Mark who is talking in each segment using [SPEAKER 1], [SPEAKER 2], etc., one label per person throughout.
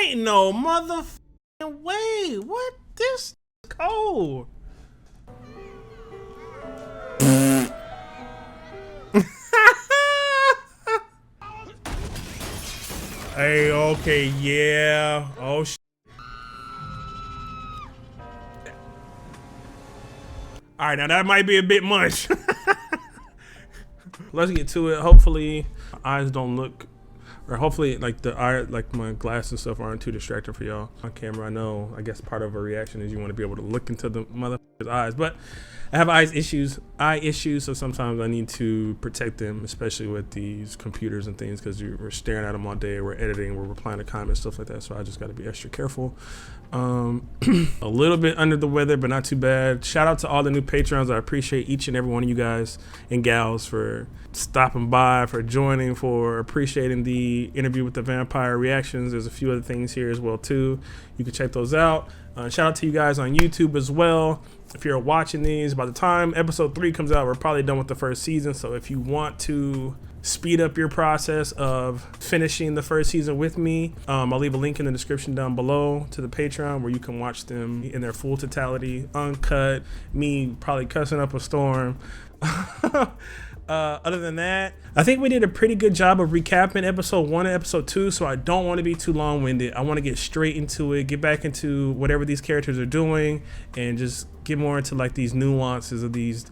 [SPEAKER 1] Ain't no motherfucking way. What? This cold. Hey, okay, yeah. Oh, all right, now that might be a bit much. Let's get to it. Hopefully, eyes don't look, or hopefully, like the eye, like my glasses and stuff aren't too distracting for y'all on camera. I know. I guess part of a reaction is you want to be able to look into the motherfucker's eyes, but I have eye issues, so sometimes I need to protect them, especially with these computers and things, because we're staring at them all day, we're editing, we're replying to comments, stuff like that, so I just got to be extra careful. A little bit under the weather, but not too bad. Shout out to all the new patrons. I appreciate each and every one of you guys and gals for stopping by, for joining, for appreciating the interview with the vampire reactions. There's a few other things here as well too. You can check those out. Shout out to you guys on YouTube as well. If you're watching these, by the time episode 3 comes out, we're probably done with the first season. So if you want to speed up your process of finishing the first season with me, I'll leave a link in the description down below to the Patreon where you can watch them in their full totality, uncut, me probably cussing up a storm. Other than that, I think we did a pretty good job of recapping episode 1 and episode 2, so I don't want to be too long-winded. I want to get straight into it, get back into whatever these characters are doing, and just get more into like these nuances of these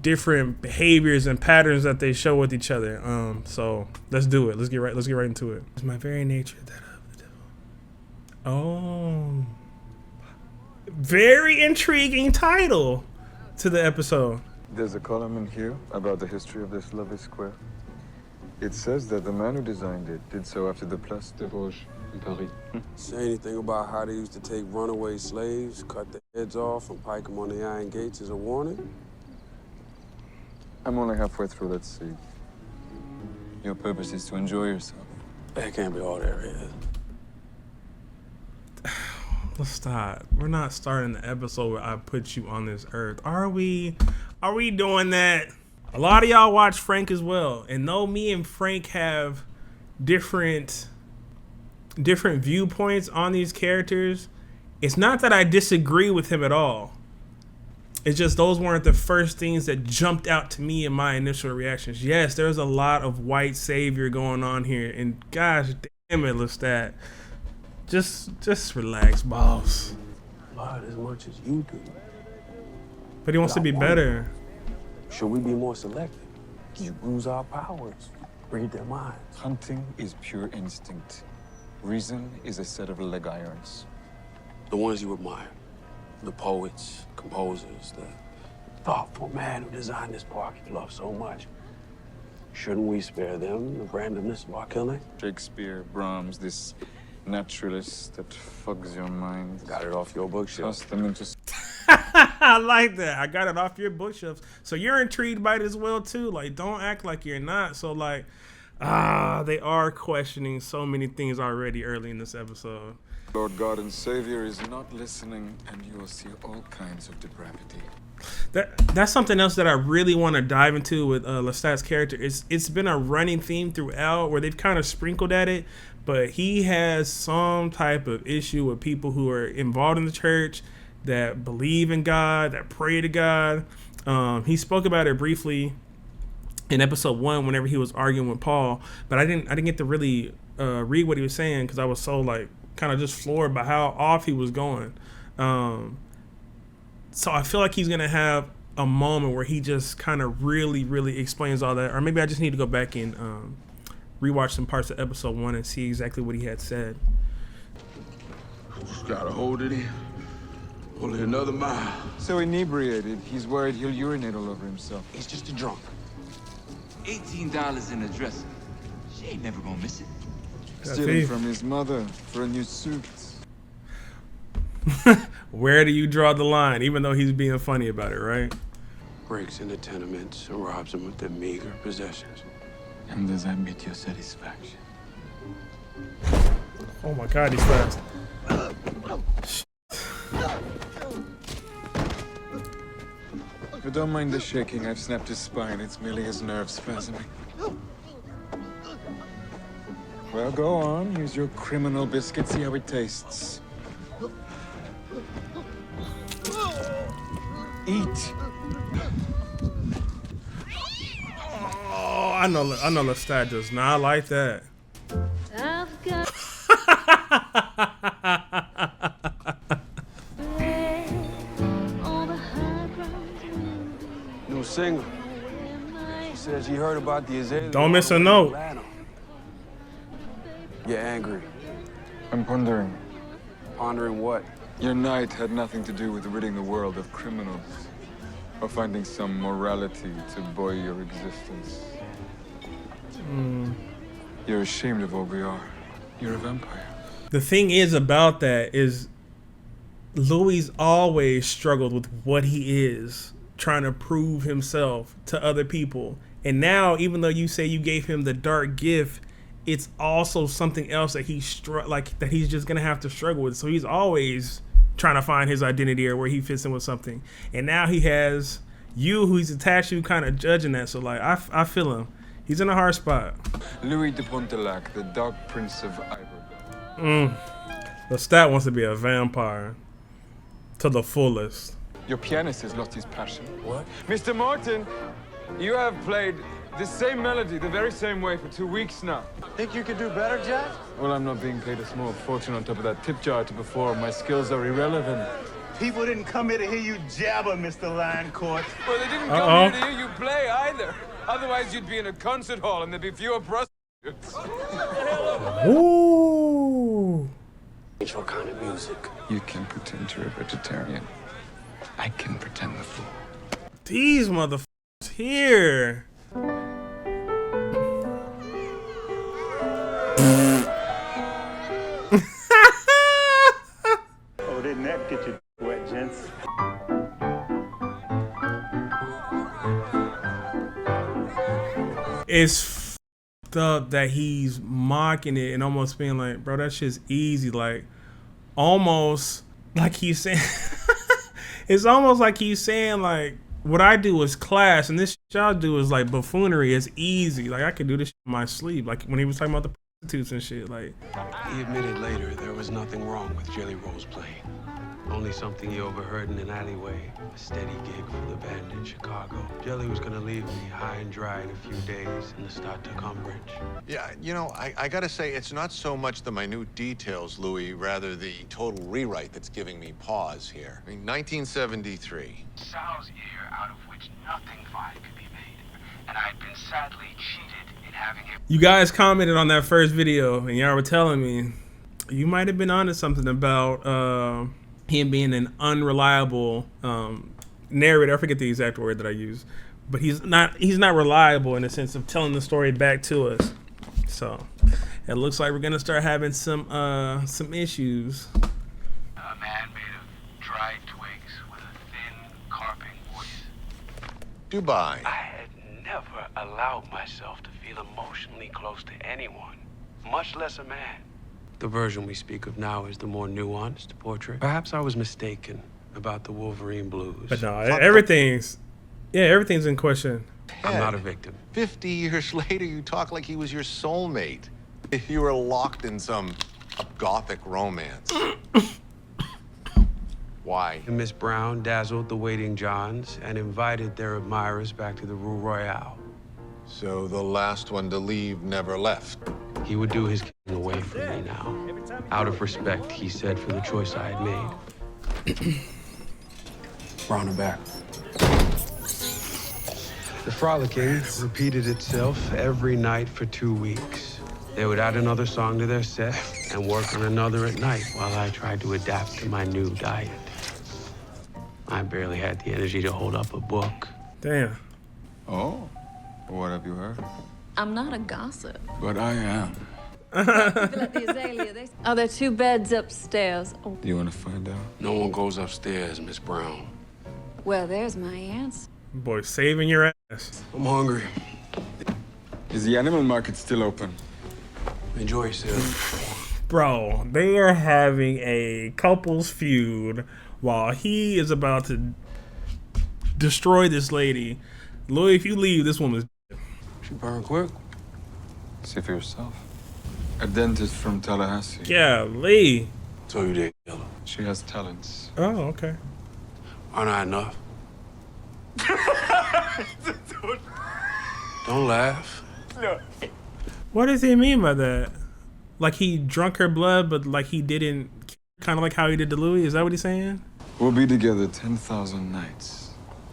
[SPEAKER 1] different behaviors and patterns that they show with each other. So let's do it. Let's get right into it. It's my very nature that of the devil. Oh, very intriguing title to the episode.
[SPEAKER 2] There's a column in here about the history of this lovely square. It says that the man who designed it did so after the Place de Vosges in Paris.
[SPEAKER 3] Say anything about how they used to take runaway slaves, cut their heads off, and pike them on the iron gates as a warning?
[SPEAKER 2] I'm only halfway through, let's see. Your purpose is to enjoy yourself.
[SPEAKER 3] That can't be all there is.
[SPEAKER 1] Let's stop. We're not starting the episode where I put you on this earth. Are we doing that? A lot of y'all watch Frank as well, and though me and Frank have different viewpoints on these characters, it's not that I disagree with him at all. It's just those weren't the first things that jumped out to me in my initial reactions. Yes, there's a lot of white savior going on here, and gosh damn it, Lestat. Just relax, boss.
[SPEAKER 3] Not as much as you do.
[SPEAKER 1] But he wants to be better.
[SPEAKER 3] Should we be more selective? Use our powers. Read their minds.
[SPEAKER 2] Hunting is pure instinct. Reason is a set of leg irons.
[SPEAKER 3] The ones you admire. The poets, composers, the thoughtful man who designed this park you love so much. Shouldn't we spare them the randomness of our killing?
[SPEAKER 2] Shakespeare, Brahms, this naturalist that fucks your mind.
[SPEAKER 3] Got it off your bookshelf.
[SPEAKER 2] Toss them into...
[SPEAKER 1] I like that. I got it off your bookshelf. So you're intrigued by it as well too. Like, don't act like you're not. So like, they are questioning so many things already early in this episode.
[SPEAKER 2] Lord God and Savior is not listening, and you will see all kinds of depravity.
[SPEAKER 1] That's something else that I really want to dive into with Lestat's character. It's been a running theme throughout where they've kind of sprinkled at it, but he has some type of issue with people who are involved in the church, that believe in God, that pray to God. He spoke about it briefly in episode 1 whenever he was arguing with Paul, but I didn't get to really read what he was saying because I was so like kind of just floored by how off he was going. So I feel like he's gonna have a moment where he just kind of really explains all that, or maybe I just need to go back and rewatch some parts of episode 1 and see exactly what he had said.
[SPEAKER 4] Just gotta hold it in. Only another mile.
[SPEAKER 2] So inebriated, he's worried he'll urinate all over himself.
[SPEAKER 3] He's just a drunk.
[SPEAKER 5] $18 in a dresser. She ain't never gonna miss it.
[SPEAKER 2] Stealing from his mother for a new suit.
[SPEAKER 1] Where do you draw the line, even though he's being funny about it, right?
[SPEAKER 3] Breaks into tenements and robs them of their meager possessions.
[SPEAKER 2] And does that meet your satisfaction?
[SPEAKER 1] Oh my God, he's fast.
[SPEAKER 2] If you don't mind the shaking, I've snapped his spine. It's merely his nerves spasming. Well, go on. Here's your criminal biscuit. See how it tastes. Eat.
[SPEAKER 1] Oh, I know Lestat does not like that.
[SPEAKER 6] I've got all the high ground.
[SPEAKER 3] New single. She said she heard about the Azalea.
[SPEAKER 1] Don't miss a note.
[SPEAKER 3] You're angry.
[SPEAKER 2] I'm pondering.
[SPEAKER 3] Pondering what?
[SPEAKER 2] Your night had nothing to do with ridding the world of criminals, or finding some morality to buoy your existence. You're ashamed of what we are. You're a vampire.
[SPEAKER 1] The thing is about that is Louis always struggled with what he is, trying to prove himself to other people. And now, even though you say you gave him the dark gift, it's also something else that that he's just gonna have to struggle with. So he's always trying to find his identity or where he fits in with something. And now he has you, who he's attached to, kind of judging that. So like, I feel him. He's in a hard spot.
[SPEAKER 2] Louis de Pontelac, the Dark Prince of Ivory.
[SPEAKER 1] Lestat wants to be a vampire to the fullest.
[SPEAKER 2] Your pianist has lost his passion.
[SPEAKER 3] What?
[SPEAKER 2] Mr. Martin, you have played the same melody the very same way for 2 weeks now.
[SPEAKER 7] Think you could do better, Jack?
[SPEAKER 2] Well, I'm not being paid a small fortune on top of that tip jar to perform. My skills are irrelevant.
[SPEAKER 7] People didn't come here to hear you jabber, Mr. Linecourt.
[SPEAKER 2] Well, they didn't come here to hear you play either. Otherwise, you'd be in a concert hall and there'd be fewer prostitutes.
[SPEAKER 1] Ooh.
[SPEAKER 3] What kind of music?
[SPEAKER 2] You can pretend you're a vegetarian. I can pretend the fool.
[SPEAKER 1] These motherfuckers here.
[SPEAKER 7] Oh, didn't that get you wet, gents?
[SPEAKER 1] It's f***ed up that he's mocking it and almost being like, bro, that shit's easy. Like, almost like he's saying, it's almost like he's saying, like, what I do is class and this shit y'all do is like buffoonery. It's easy. Like, I could do this shit in my sleep. Like, when he was talking about the prostitutes and shit, like.
[SPEAKER 3] He admitted later there was nothing wrong with Jelly Roll's playing. Only something he overheard in an alleyway. A steady gig for the band in Chicago. Jelly was gonna leave me high and dry in a few days, and Lestat took umbrage.
[SPEAKER 8] Yeah, you know, I gotta say, it's not so much the minute details, Louis, rather the total rewrite that's giving me pause here. I mean, 1973.
[SPEAKER 9] Sal's year out of which nothing fine could be made. And I'd been sadly cheated in having it.
[SPEAKER 1] You guys commented on that first video, and y'all were telling me you might have been onto something about him being an unreliable narrator. I forget the exact word that I used, but he's not reliable in the sense of telling the story back to us. So it looks like we're gonna start having some issues.
[SPEAKER 9] A man made of dried twigs with a thin, carping voice.
[SPEAKER 8] Dubai.
[SPEAKER 9] I had never allowed myself to feel emotionally close to anyone, much less a man.
[SPEAKER 3] The version we speak of now is the more nuanced portrait. Perhaps I was mistaken about the Wolverine blues.
[SPEAKER 1] But no, everything's in question.
[SPEAKER 3] I'm not a victim.
[SPEAKER 8] 50 years later, you talk like he was your soulmate. If you were locked in some gothic romance. Why?
[SPEAKER 3] And Miss Brown dazzled the waiting Johns and invited their admirers back to the Rue Royale.
[SPEAKER 8] So the last one to leave never left.
[SPEAKER 3] He would do his king away from me now. Out of respect, he said, for the choice I had made. Brown her back. The frolicking repeated itself every night for 2 weeks. They would add another song to their set and work on another at night while I tried to adapt to my new diet. I barely had the energy to hold up a book.
[SPEAKER 1] Damn.
[SPEAKER 2] Oh, what have you heard?
[SPEAKER 6] I'm not a gossip.
[SPEAKER 2] But I am.
[SPEAKER 6] Oh, there are 2 beds upstairs. Oh,
[SPEAKER 2] Do you want to find out?
[SPEAKER 3] No one goes upstairs, Miss Brown.
[SPEAKER 6] well, there's my answer.
[SPEAKER 1] Boy, saving your ass.
[SPEAKER 3] I'm hungry.
[SPEAKER 2] Is the animal market still open?
[SPEAKER 3] Enjoy yourself.
[SPEAKER 1] Bro, they are having a couples feud while he is about to destroy this lady. Louis, if you leave, this woman's
[SPEAKER 3] She burn quick.
[SPEAKER 2] See for yourself. A dentist from Tallahassee.
[SPEAKER 1] Yeah, Lee.
[SPEAKER 3] So you did kill her.
[SPEAKER 2] She has talents.
[SPEAKER 1] Oh, okay.
[SPEAKER 3] Aren't I enough? Don't laugh.
[SPEAKER 1] What does he mean by that? Like he drunk her blood, but like he didn't, kind of like how he did to Louis? Is that what he's saying?
[SPEAKER 2] We'll be together 10,000 nights.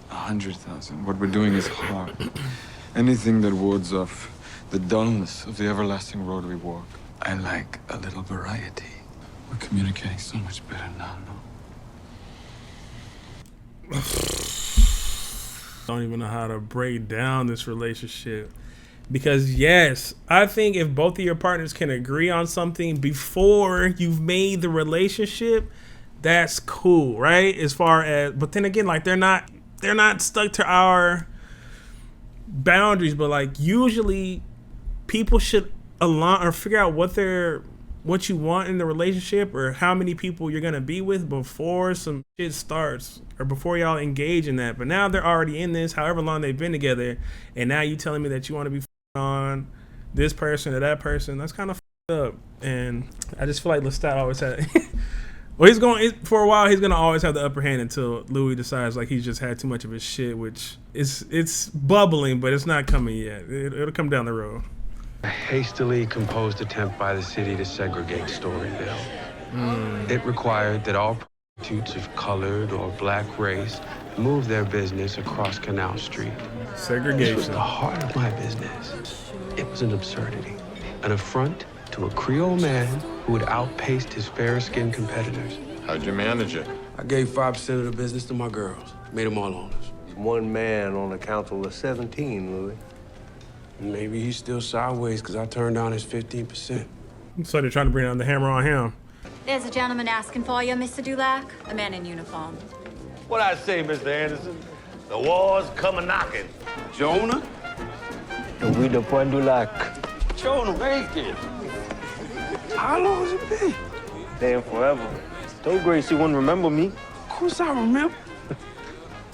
[SPEAKER 2] 100,000. What we're doing is hard. Anything that wards off the dullness of the everlasting road we walk. I like a little variety. We're communicating so much better now, no?
[SPEAKER 1] Don't even know how to break down this relationship. Because yes, I think if both of your partners can agree on something before you've made the relationship, that's cool, right? As far as, but then again, like they're not stuck to our boundaries, but like usually people should align or figure out what you want in the relationship or how many people you're gonna be with before some shit starts or before y'all engage in that. But now they're already in this, however long they've been together, and now you telling me that you want to be on this person or that person. That's kind of up. And I just feel like Lestat always had well, he's going for a while. He's gonna always have the upper hand until Louis decides like he's just had too much of his shit, which it's bubbling, but it's not coming yet. It'll come down the road.
[SPEAKER 9] A hastily composed attempt by the city to segregate Storyville. It required that all prostitutes of colored or black race move their business across Canal Street.
[SPEAKER 1] Segregation.
[SPEAKER 9] This was the heart of my business. It was an absurdity, an affront to a Creole man who had outpaced his fair-skinned competitors.
[SPEAKER 8] How'd you manage it?
[SPEAKER 3] I gave 5% of the business to my girls. Made them all owners.
[SPEAKER 10] One man on a council of 17, Louis.
[SPEAKER 3] Maybe he's still sideways because I turned down his 15%.
[SPEAKER 1] So they're trying to bring down the hammer on him.
[SPEAKER 6] There's a gentleman asking for you, Mr. Dulac. A man in uniform.
[SPEAKER 7] What I say, Mr. Anderson? The war's coming knocking.
[SPEAKER 3] Jonah?
[SPEAKER 10] Louis de Point du Lac.
[SPEAKER 3] Jonah Bacon. How long has it been?
[SPEAKER 10] Damn forever. Told Grace she wouldn't remember me.
[SPEAKER 3] Of course I remember.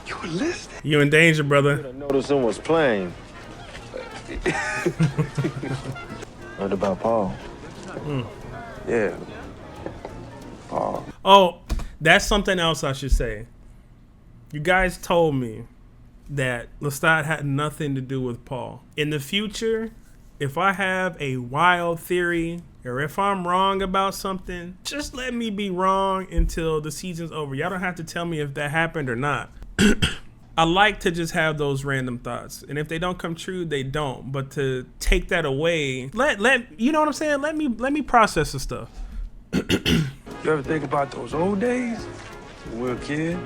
[SPEAKER 3] You were listening.
[SPEAKER 1] You in danger, brother.
[SPEAKER 10] I noticed someone was playing. What about Paul?
[SPEAKER 3] Yeah. Paul.
[SPEAKER 1] Oh, that's something else I should say. You guys told me that Lestat had nothing to do with Paul. In the future, if I have a wild theory or if I'm wrong about something, just let me be wrong until the season's over. Y'all don't have to tell me if that happened or not. I like to just have those random thoughts, and if they don't come true, they don't. But to take that away, let you know what I'm saying? Let me process the stuff.
[SPEAKER 3] You ever think about those old days when we were a kid?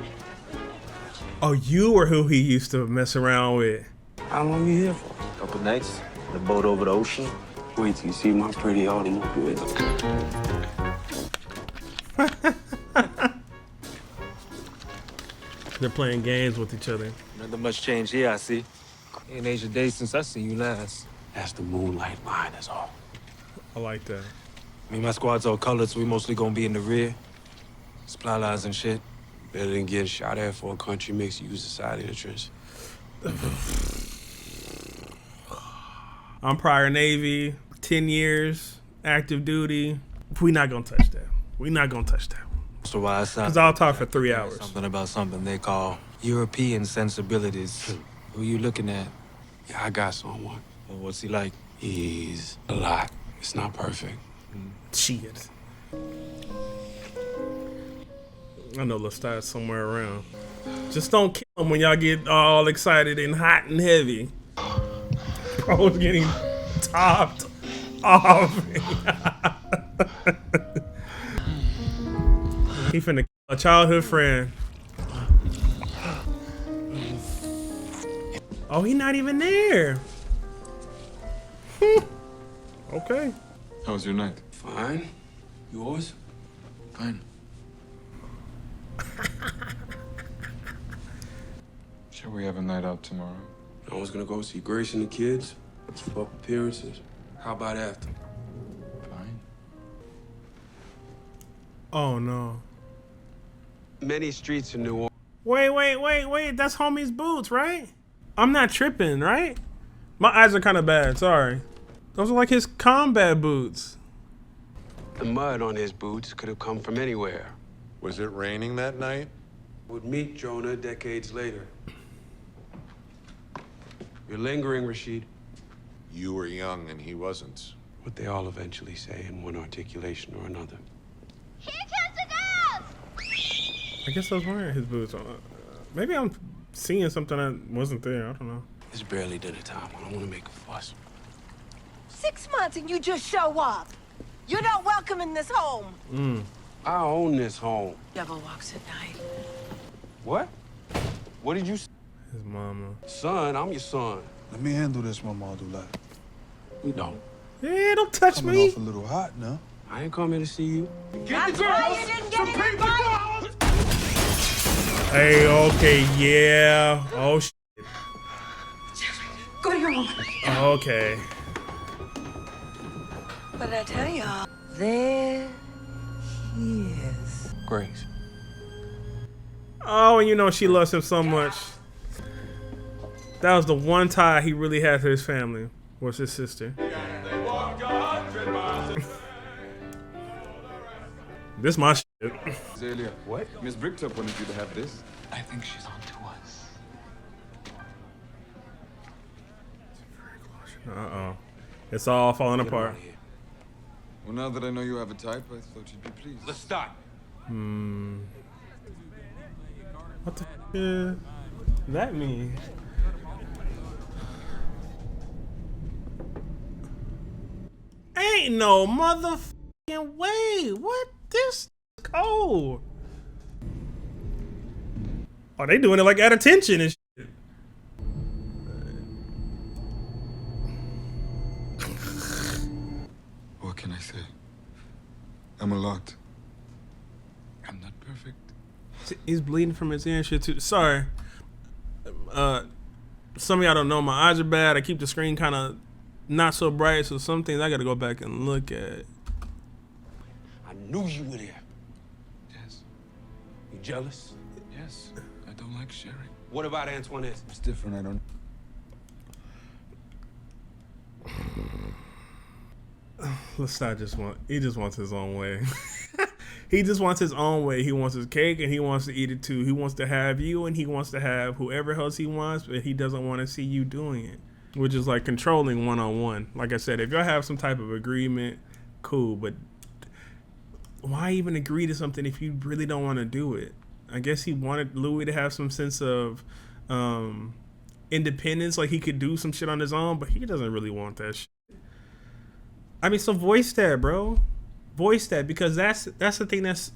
[SPEAKER 1] Oh, you were who he used to mess around with.
[SPEAKER 3] How long you here for?
[SPEAKER 10] Couple nights. The boat over the ocean.
[SPEAKER 3] Wait till you see my pretty automobile.
[SPEAKER 1] They're playing games with each other.
[SPEAKER 10] Nothing much change here, I see. Ain't aged a day since I seen you last.
[SPEAKER 3] That's the moonlight line, is all.
[SPEAKER 1] I like that.
[SPEAKER 10] Me and my squad's all colored, so we mostly gonna be in the rear. Supply lines and shit.
[SPEAKER 3] Better than getting shot at for a country mix, use the side of the trench.
[SPEAKER 1] I'm prior Navy, 10 years, active duty. We not gonna touch that. We not gonna touch that.
[SPEAKER 10] So why I
[SPEAKER 1] Because I'll talk for 3 hours.
[SPEAKER 10] Something about something they call European sensibilities. Who you looking at?
[SPEAKER 3] Yeah, I got someone.
[SPEAKER 10] Well, what's he like?
[SPEAKER 3] He's a lot. It's not perfect.
[SPEAKER 1] Shit. I know Lestat's somewhere around. Just don't kill him when y'all get all excited and hot and heavy. Bro's getting topped off. He finna kill a childhood friend. Oh, he not even there. Okay.
[SPEAKER 2] How was your night?
[SPEAKER 3] Fine. Yours?
[SPEAKER 2] Fine. Shall we have a night out tomorrow?
[SPEAKER 3] I was gonna go see Grace and the kids. Keep up appearances. How about after?
[SPEAKER 2] Fine.
[SPEAKER 1] Oh no.
[SPEAKER 3] Many streets in New Orleans.
[SPEAKER 1] Wait. That's homie's boots, right? I'm not tripping, right? My eyes are kind of bad. Sorry. Those are like his combat boots.
[SPEAKER 3] The mud on his boots could have come from anywhere.
[SPEAKER 8] Was it raining that night?
[SPEAKER 3] Would meet Jonah decades later. You're lingering, Rashid.
[SPEAKER 8] You were young and he wasn't.
[SPEAKER 3] What they all eventually say in one articulation or another.
[SPEAKER 6] Here comes the girls!
[SPEAKER 1] I guess I was wearing his boots. Maybe I'm seeing something that wasn't there. I don't know.
[SPEAKER 3] It's barely dinner time. I don't want to make a fuss.
[SPEAKER 11] 6 months and you just show up. You're not welcome in this home.
[SPEAKER 3] I own this home.
[SPEAKER 11] Devil walks at night.
[SPEAKER 3] What? What did you say?
[SPEAKER 1] His mama.
[SPEAKER 3] Son, I'm your son.
[SPEAKER 4] Let me handle this, Mama Abdullah.
[SPEAKER 3] We don't.
[SPEAKER 1] Yeah, don't touch
[SPEAKER 4] Coming
[SPEAKER 1] me.
[SPEAKER 4] off a little hot now.
[SPEAKER 3] I ain't coming to see you.
[SPEAKER 11] That's why you didn't get an invite.
[SPEAKER 1] Hey, okay, yeah. Oh, shit.
[SPEAKER 11] Go to your room.
[SPEAKER 1] Okay.
[SPEAKER 11] What did I tell y'all? There he is.
[SPEAKER 3] Grace.
[SPEAKER 1] Oh, and you know she loves him so much. That was the one tie he really had to his family, was his sister. This my shit.
[SPEAKER 2] Zelia,
[SPEAKER 3] What?
[SPEAKER 2] Miss Bricktop wanted you to have this.
[SPEAKER 5] I think she's on to us.
[SPEAKER 1] Uh-oh. It's all falling
[SPEAKER 3] Get him
[SPEAKER 1] apart.
[SPEAKER 3] out of here.
[SPEAKER 2] Well, now that I know you have a type, I thought you'd be pleased.
[SPEAKER 3] Let's start.
[SPEAKER 1] What the f does that mean? Ain't no motherfucking way. What? This is cold. Oh, they doing it like at attention and shit.
[SPEAKER 2] What can I say? I'm a lot. I'm not perfect.
[SPEAKER 1] See, he's bleeding from his ear and shit too. Sorry. Some of y'all don't know my eyes are bad. I keep the screen kind of not so bright, so some things I gotta go back and look at.
[SPEAKER 3] I knew you were there.
[SPEAKER 2] Yes.
[SPEAKER 3] You jealous?
[SPEAKER 2] Yes. I don't like sharing.
[SPEAKER 3] What about Antoinette?
[SPEAKER 2] It's different. I don't.
[SPEAKER 1] Lestat just wants his own way. He just wants his own way. He wants his cake and he wants to eat it too. He wants to have you and he wants to have whoever else he wants, but he doesn't want to see you doing it, which is like controlling one-on-one. Like I said, if y'all have some type of agreement, cool, but why even agree to something if you really don't want to do it? I guess he wanted Louis to have some sense of independence, like he could do some shit on his own, but he doesn't really want that shit. I mean, so voice that, bro. Voice that, because that's the thing that's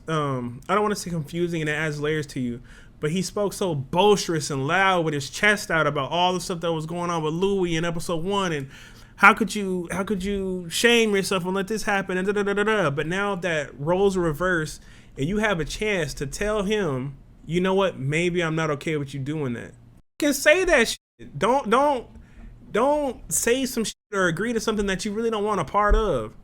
[SPEAKER 1] I don't want to say confusing and it adds layers to you, but he spoke so boisterous and loud with his chest out about all the stuff that was going on with Louis in episode 1, and how could you shame yourself and let this happen and da da da da da. But now that roles are reversed and you have a chance to tell him, you know what, maybe I'm not okay with you doing that. You can say that shit. Don't say some shit or agree to something that you really don't want a part of.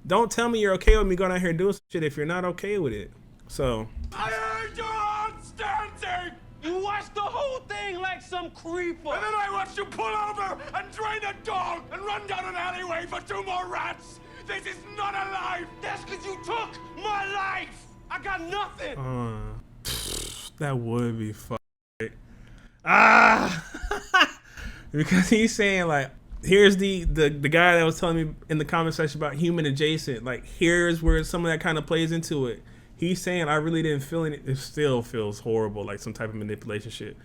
[SPEAKER 1] Don't tell me you're okay with me going out here and doing some shit if you're not okay with it. So.
[SPEAKER 3] I heard you're on standing! You watched the whole thing like some creeper!
[SPEAKER 4] And then I watched you pull over and drain a dog and run down an alleyway for 2 more rats! This is not a life!
[SPEAKER 3] That's because you took my life! I got nothing!
[SPEAKER 1] That would be fucked. Because he's saying like, here's the guy that was telling me in the comment section about human adjacent. Like, here's where some of that kind of plays into it. He's saying I really didn't feel it. It still feels horrible, like some type of manipulation shit.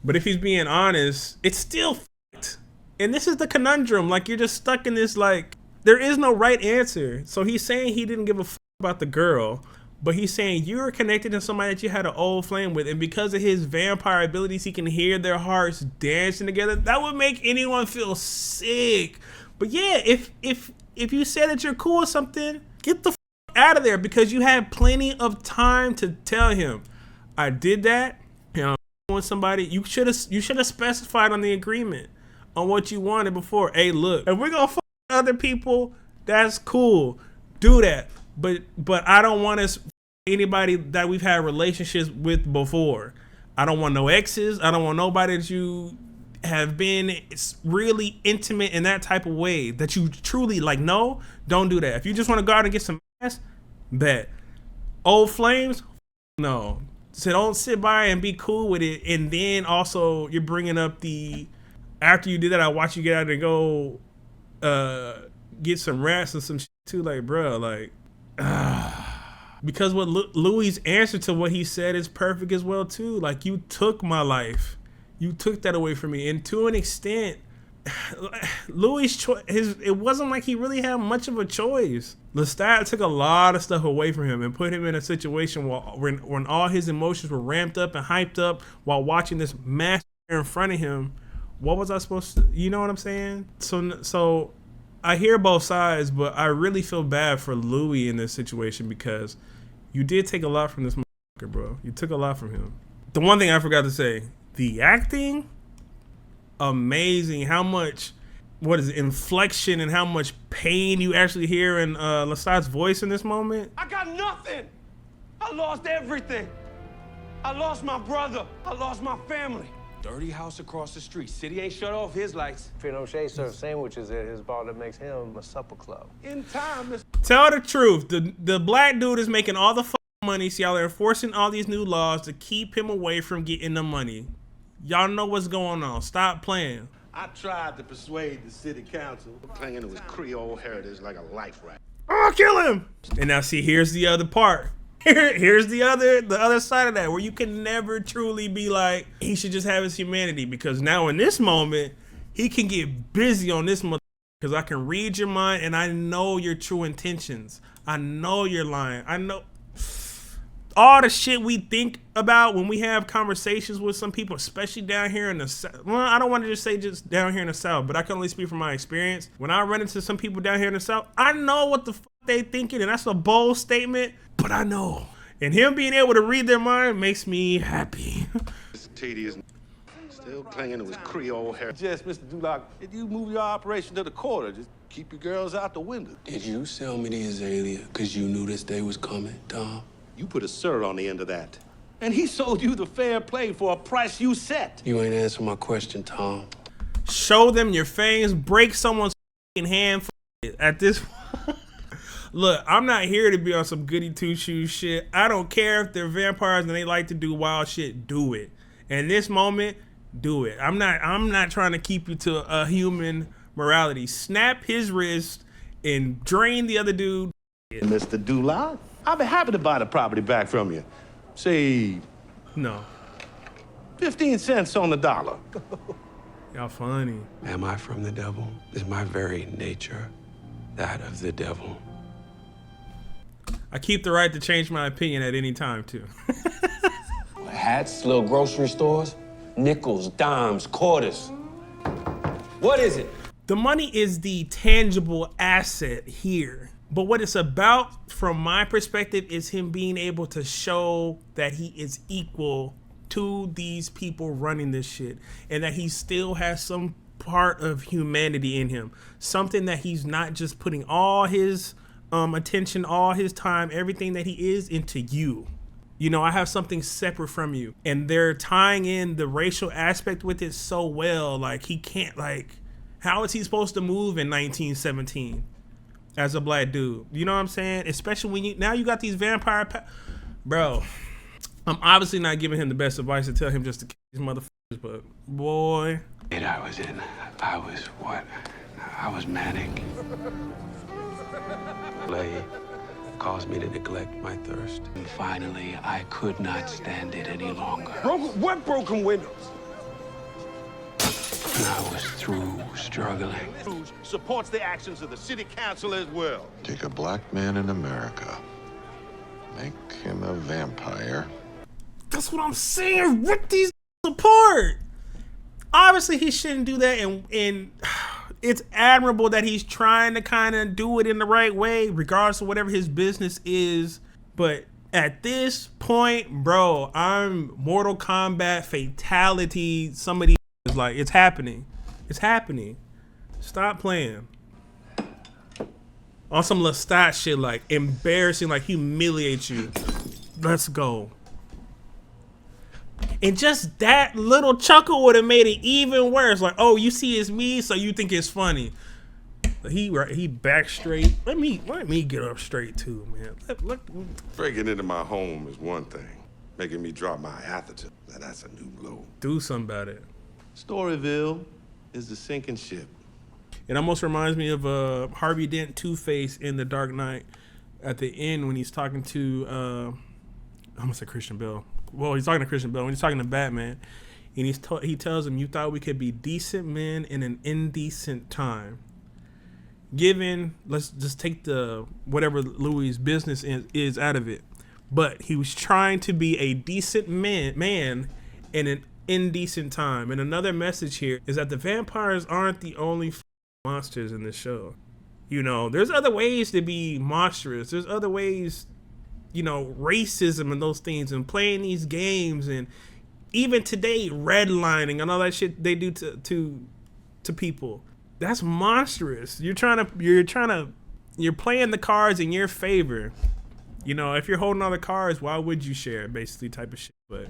[SPEAKER 1] But if he's being honest, it's still fucked. And this is the conundrum. Like, you're just stuck in this, like, there is no right answer. So he's saying he didn't give a fuck about the girl, but he's saying you were connected to somebody that you had an old flame with, and because of his vampire abilities, he can hear their hearts dancing together. That would make anyone feel sick. But yeah, if you say that you're cool with something, get the out of there, because you had plenty of time to tell him, I did that. You know, with somebody, you should have specified on the agreement on what you wanted before. Hey, look, if we're gonna fuck other people, that's cool. Do that. But I don't want us anybody that we've had relationships with before. I don't want no exes. I don't want nobody that you have been really intimate in that type of way that you truly like. No, don't do that. If you just want to go out and get some ass? Bet. Old flames? No. So don't sit by and be cool with it. And then also you're bringing up after you did that, I watch you get out and go get some rats and some shit too. Like, bro, like, because what Louis' answer to what he said is perfect as well too. Like, you took my life. You took that away from me. And to an extent, Louis' choice, it wasn't like he really had much of a choice. Lestat took a lot of stuff away from him and put him in a situation when all his emotions were ramped up and hyped up while watching this massacre in front of him. What was I supposed to, you know what I'm saying? So I hear both sides, but I really feel bad for Louis in this situation because you did take a lot from this motherfucker, bro. You took a lot from him. The one thing I forgot to say, the acting, amazing. How much, inflection and how much pain you actually hear in Lestat's voice in this moment.
[SPEAKER 4] I got nothing. I lost everything. I lost my brother. I lost my family. Dirty house across the street. City ain't shut off his lights.
[SPEAKER 12] Pinochet serves sandwiches at his bar that makes him a supper club.
[SPEAKER 4] In time,
[SPEAKER 1] Tell the truth. The black dude is making all the money, so y'all are enforcing all these new laws to keep him away from getting the money. Y'all know what's going on. Stop playing.
[SPEAKER 4] I tried to persuade the city council.
[SPEAKER 13] Clinging to his Creole heritage like a life raft.
[SPEAKER 1] Oh, kill him! And now see, here's the other part. Here's the other side of that, where you can never truly be like, he should just have his humanity, because now in this moment, he can get busy on this mother, because I can read your mind and I know your true intentions. I know you're lying. I know all the shit we think about when we have conversations with some people, especially down here in the South. Well, I don't want to just say just down here in the South, but I can only speak from my experience. When I run into some people down here in the South, I know what the fuck they thinking, and that's a bold statement, but I know. And him being able to read their mind makes me happy.
[SPEAKER 13] Mr. Tedious still clinging to his Creole heritage.
[SPEAKER 4] Just, Mr. Duloc, if you move your operation to the quarter, just keep your girls out the window.
[SPEAKER 3] Did you sell me the azalea because you knew this day was coming, Tom?
[SPEAKER 13] You put a sir on the end of that. And he sold you the fair play for a price you set.
[SPEAKER 3] You ain't answering my question, Tom.
[SPEAKER 1] Show them your fangs, break someone's hand at this point. Look, I'm not here to be on some goody two-shoes shit. I don't care if they're vampires and they like to do wild shit. Do it. In this moment, do it. I'm not trying to keep you to a human morality. Snap his wrist and drain the other dude.
[SPEAKER 13] Mr. Duloc, I'll be happy to buy the property back from you. Say,
[SPEAKER 1] no,
[SPEAKER 13] 15 cents on the dollar.
[SPEAKER 1] Y'all funny.
[SPEAKER 9] Am I from the devil? Is my very nature that of the devil?
[SPEAKER 1] I keep the right to change my opinion at any time, too.
[SPEAKER 3] Hats, little grocery stores, nickels, dimes, quarters. What is it?
[SPEAKER 1] The money is the tangible asset here. But what it's about, from my perspective, is him being able to show that he is equal to these people running this shit, and that he still has some part of humanity in him. Something that he's not just putting all his attention, all his time, everything that he is into you. You know, I have something separate from you. And they're tying in the racial aspect with it so well. Like, he can't, like, how is he supposed to move in 1917 as a black dude? You know what I'm saying? Especially when now you got these vampire bro, I'm obviously not giving him the best advice to tell him just to kill these motherfuckers, but boy.
[SPEAKER 9] I was manic. Play caused me to neglect my thirst.
[SPEAKER 3] And finally, I could not stand it any longer.
[SPEAKER 4] What broken windows?
[SPEAKER 9] And I was through struggling.
[SPEAKER 13] Supports the actions of the city council as well.
[SPEAKER 8] Take a black man in America, make him a vampire.
[SPEAKER 1] That's what I'm saying. Rip these apart. Obviously, he shouldn't do that, and it's admirable that he's trying to kind of do it in the right way, regardless of whatever his business is. But at this point, bro, I'm Mortal Kombat fatality. Somebody is like, it's happening. It's happening. Stop playing. On some Lestat shit, like embarrassing, like humiliate you. Let's go. And just that little chuckle would have made it even worse. Like, oh, you see it's me, so you think it's funny. He back straight. Let me get up straight too, man. Look.
[SPEAKER 14] Breaking into my home is one thing. Making me drop my attitude, that's a new low.
[SPEAKER 1] Do something about it.
[SPEAKER 13] Storyville is the sinking ship.
[SPEAKER 1] It almost reminds me of Harvey Dent Two-Face in The Dark Knight at the end when he's talking to I almost said Christian Bale. Well, he's talking to Christian Bale when he's talking to Batman, and he tells him, "You thought we could be decent men in an indecent time." Given, let's just take the whatever Louis' business is out of it, but he was trying to be a decent man in an indecent time. And another message here is that the vampires aren't the only monsters in this show. You know, there's other ways to be monstrous. There's other ways, you know, racism and those things, and playing these games, and even today redlining and all that shit they do to people. That's monstrous. You're playing the cards in your favor. You know, if you're holding all the cards, why would you share? Basically, type of shit. But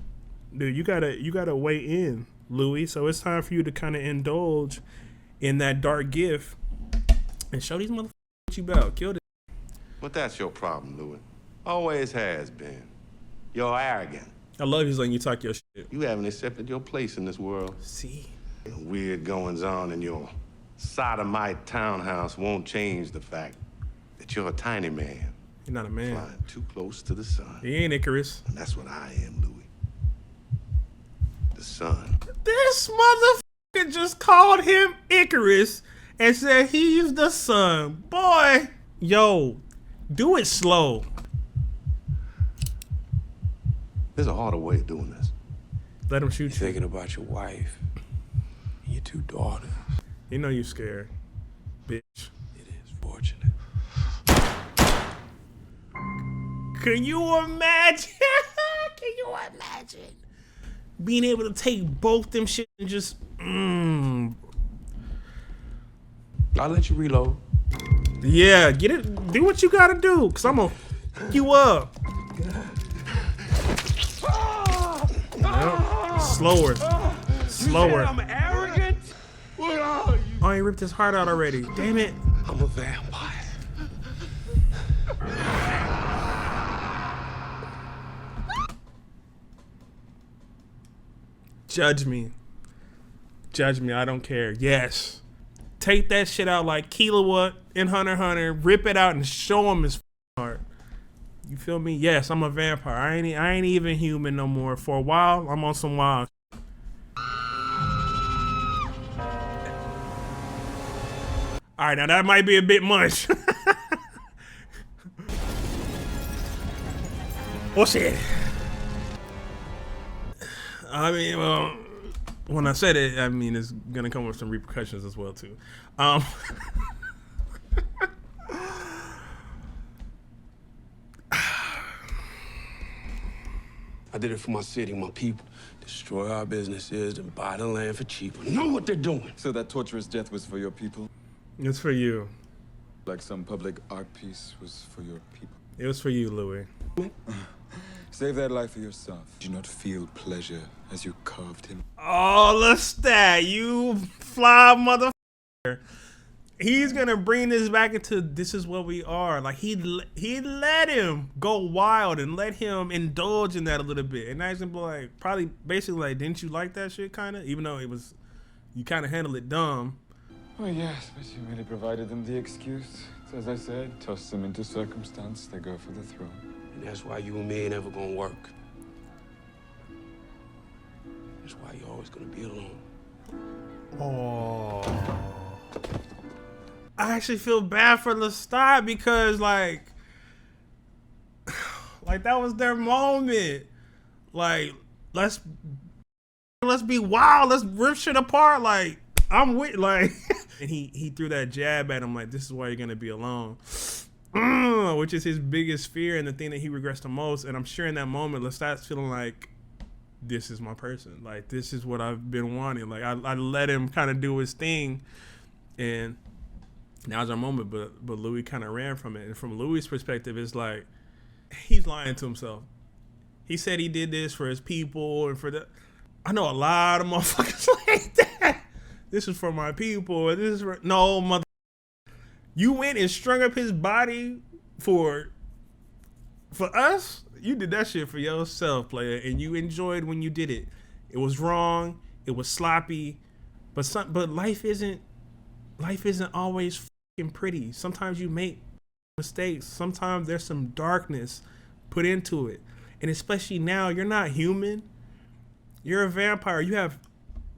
[SPEAKER 1] dude, you gotta weigh in, Louis. So it's time for you to kind of indulge in that dark gift and show these motherfuckers what you about. Kill this.
[SPEAKER 14] But that's your problem, Louis. Always has been. You're arrogant.
[SPEAKER 1] I love you letting you talk your shit.
[SPEAKER 14] You haven't accepted your place in this world.
[SPEAKER 1] See?
[SPEAKER 14] Weird goings on in your sodomite townhouse won't change the fact that you're a tiny man.
[SPEAKER 1] You're not a man.
[SPEAKER 14] Flying too close to the sun.
[SPEAKER 1] He ain't Icarus.
[SPEAKER 14] And that's what I am, Louis. The sun.
[SPEAKER 1] This motherfucker just called him Icarus and said he's the sun. Boy, yo, do it slow.
[SPEAKER 14] There's a harder way of doing this.
[SPEAKER 1] Let him shoot you.
[SPEAKER 3] Thinking about your wife and your 2 daughters.
[SPEAKER 1] You know you scared, bitch.
[SPEAKER 3] It is fortunate.
[SPEAKER 1] Can you imagine? Can you imagine being able to take both them shit and just
[SPEAKER 3] I'll let you reload.
[SPEAKER 1] Yeah, get it. Do what you gotta do, cause I'm gonna f you up. Yep. Slower.
[SPEAKER 4] You said I'm arrogant? What are you?
[SPEAKER 1] Oh, he ripped his heart out already. Damn it.
[SPEAKER 3] I'm a vampire.
[SPEAKER 1] Judge me. Judge me. I don't care. Yes. Take that shit out like Kilowatt in Hunter x Hunter. Rip it out and show him his heart. You feel me? Yes, I'm a vampire. I ain't even human no more. For a while, I'm on some wild. All right, now that might be a bit much. Oh shit. I mean, well, when I said it, I mean it's gonna come with some repercussions as well too.
[SPEAKER 3] I did it for my city, my people. Destroy our businesses and buy the land for cheaper. Know what they're doing.
[SPEAKER 2] So that torturous death was for your people?
[SPEAKER 1] It's for you.
[SPEAKER 2] Like some public art piece was for your people?
[SPEAKER 1] It was for you, Louis.
[SPEAKER 2] Save that life for yourself. Do you not feel pleasure as you carved him?
[SPEAKER 1] Oh, Lestat, you fly motherfucker. He's gonna bring this back into this is what we are. Like he let him go wild and let him indulge in that a little bit. And now he's gonna be like, probably basically like, didn't you like that shit kinda? Even though it was, you kinda handled it dumb.
[SPEAKER 2] Oh yes, but you really provided them the excuse. So as I said, toss them into circumstance, they go for the throne.
[SPEAKER 3] And that's why you and me ain't ever gonna work. That's why you're always gonna be alone.
[SPEAKER 1] Oh. I actually feel bad for Lestat because like that was their moment. Like, let's be wild, let's rip shit apart. Like, I'm with like and he threw that jab at him like, this is why you're gonna be alone. Which is his biggest fear and the thing that he regrets the most. And I'm sure in that moment Lestat's feeling like, this is my person. Like, this is what I've been wanting. Like, I let him kind of do his thing, and now's our moment. But Louis kind of ran from it. And from Louis' perspective, it's like he's lying to himself. He said he did this for his people and for the. I know a lot of motherfuckers like that. This is for my people. This is for no mother. You went and strung up his body for us. You did that shit for yourself, player, and you enjoyed when you did it. It was wrong. It was sloppy, but life isn't always fucking pretty. Sometimes you make mistakes. Sometimes there's some darkness put into it, and especially now, you're not human. You're a vampire. You have,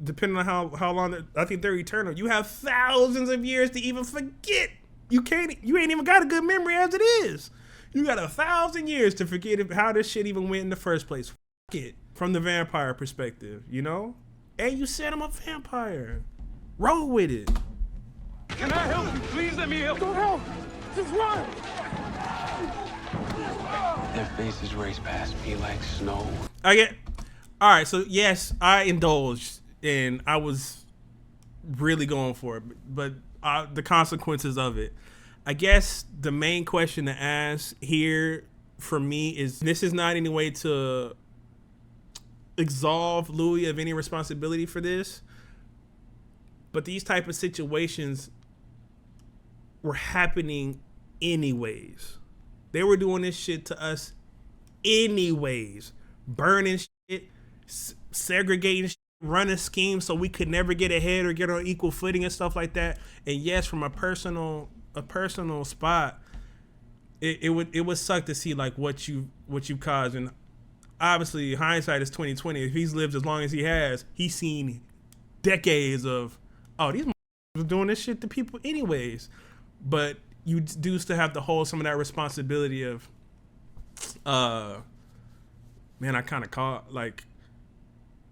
[SPEAKER 1] depending on how long, I think they're eternal. You have thousands of years to even forget. You ain't even got a good memory as it is. You got 1,000 years to forget how this shit even went in the first place. Fuck it. From the vampire perspective, you know? And you said I'm a vampire. Roll with it.
[SPEAKER 4] Can I help you? Please let me help. Don't help. Just run.
[SPEAKER 3] Their faces race past me like snow.
[SPEAKER 1] All right, so yes, I indulged and I was really going for it, but the consequences of it. I guess the main question to ask here for me is, this is not any way to absolve Louis of any responsibility for this, but these type of situations were happening anyways. They were doing this shit to us anyways, burning shit, segregating shit, running schemes so we could never get ahead or get on equal footing and stuff like that. And yes, from a personal spot, it would suck to see like what you caused. And obviously hindsight is 2020. If he's lived as long as he has, he's seen decades of, oh, these motherfuckers doing this shit to people anyways. But you do still have to hold some of that responsibility of, man, I kind of caught, like,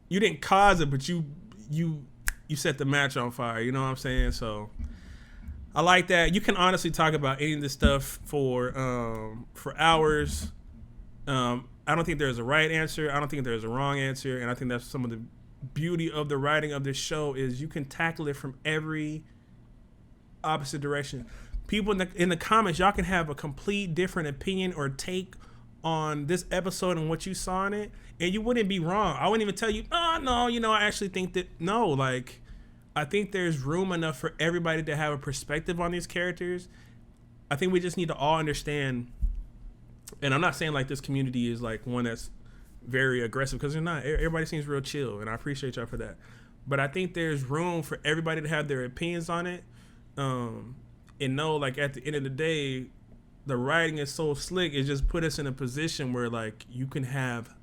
[SPEAKER 1] you didn't cause it, but you set the match on fire. You know what I'm saying? So I like that. You can honestly talk about any of this stuff for hours. I don't think there's a right answer. I don't think there's a wrong answer. And I think that's some of the beauty of the writing of this show, is you can tackle it from every opposite direction. People in the comments, y'all can have a complete different opinion or take on this episode and what you saw in it, and you wouldn't be wrong. I wouldn't even tell you, oh no, you know, I actually think that, no, like, I think there's room enough for everybody to have a perspective on these characters. I think we just need to all understand, and I'm not saying like this community is like one that's very aggressive, because they're not. Everybody seems real chill, and I appreciate y'all for that. But I think there's room for everybody to have their opinions on it, and know, like, at the end of the day, the writing is so slick. It just put us in a position where, like, you can have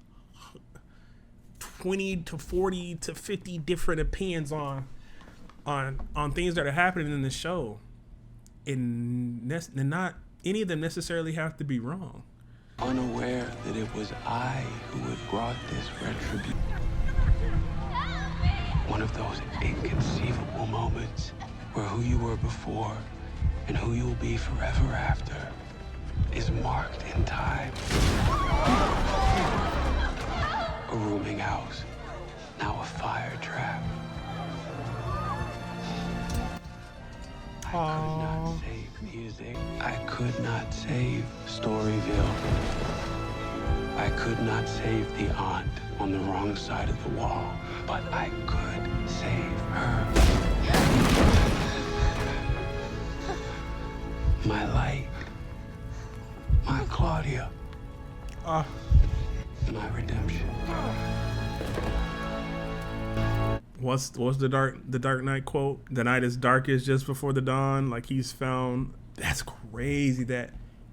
[SPEAKER 1] 20 to 40 to 50 different opinions on things that are happening in the show, and not any of them necessarily have to be wrong.
[SPEAKER 3] Unaware that it was I who had brought this retribution. One of those inconceivable moments where who you were before and who you will be forever after is marked in time. A rooming house, now a fire trap. I could not save music. I could not save Storyville. I could not save the aunt on the wrong side of the wall, but I could save her. My light. My Claudia. My redemption.
[SPEAKER 1] What's the Dark Knight quote? The night is darkest just before the dawn. Like, he's found. That's crazy that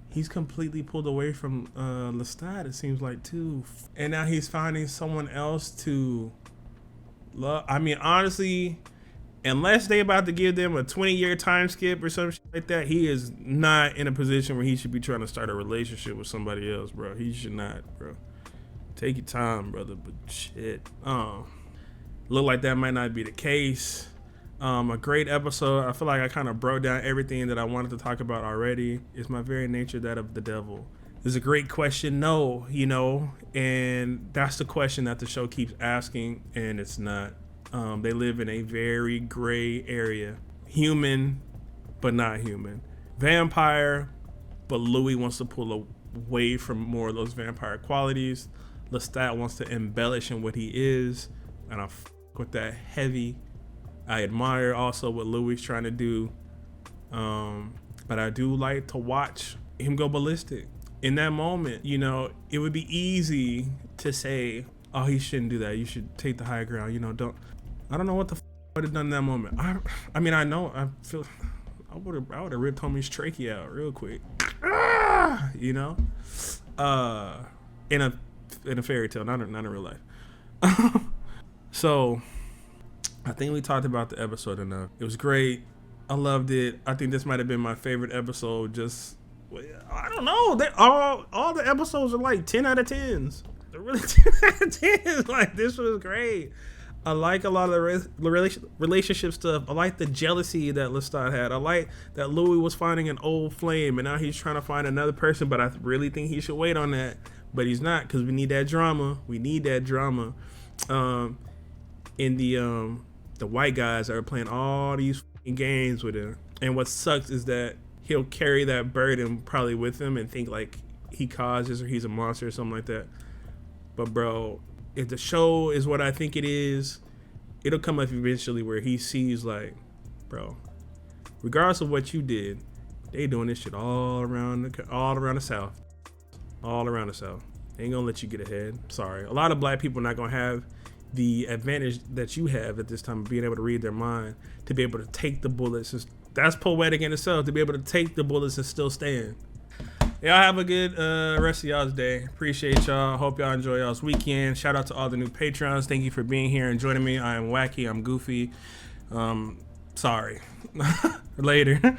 [SPEAKER 1] he's completely pulled away from Lestat, it seems like, too. And now he's finding someone else to love. I mean, honestly, unless they about to give them a 20-year time skip or some shit like that, he is not in a position where he should be trying to start a relationship with somebody else, bro. He should not, bro. Take your time, brother, but shit. Look like that might not be the case. A great episode. I feel like I kind of broke down everything that I wanted to talk about already. Is my very nature that of the devil? It's a great question, no, you know, and that's the question that the show keeps asking, and it's not. They live in a very gray area. Human, but not human. Vampire, but Louis wants to pull away from more of those vampire qualities. Lestat wants to embellish in what he is, and I f with that heavy. I admire also what Louis is trying to do. but I do like to watch him go ballistic. In that moment, you know, it would be easy to say, oh, he shouldn't do that. You should take the high ground. You know, I don't know what the would have done in that moment. I mean, I know, I feel, I would have ripped homie's trachea out real quick. You know, in a fairy tale, not in real life. So I think we talked about the episode enough. It was great. I loved it. I think this might have been my favorite episode. Just, I don't know. They all the episodes are like 10 out of 10s. They're really 10 out of 10s. Like, this was great. I like a lot of the relationship stuff. I like the jealousy that Lestat had. I like that Louis was finding an old flame and now he's trying to find another person, but I really think he should wait on that. But he's not, because we need that drama. We need that drama. In the white guys that are playing all these games with him. And what sucks is that he'll carry that burden probably with him and think like he causes or he's a monster or something like that. But bro, if the show is what I think it is, it'll come up eventually where he sees like, bro, regardless of what you did, they doing this shit all around the South. All around the South. They ain't gonna let you get ahead. Sorry. A lot of black people are not gonna have the advantage that you have at this time of being able to read their mind, to be able to take the bullets. That's poetic in itself, to be able to take the bullets and still stand. Y'all have a good rest of y'all's day. Appreciate y'all. Hope y'all enjoy y'all's weekend. Shout out to all the new patrons. Thank you for being here and joining me. I am wacky. I'm goofy. Sorry. Later.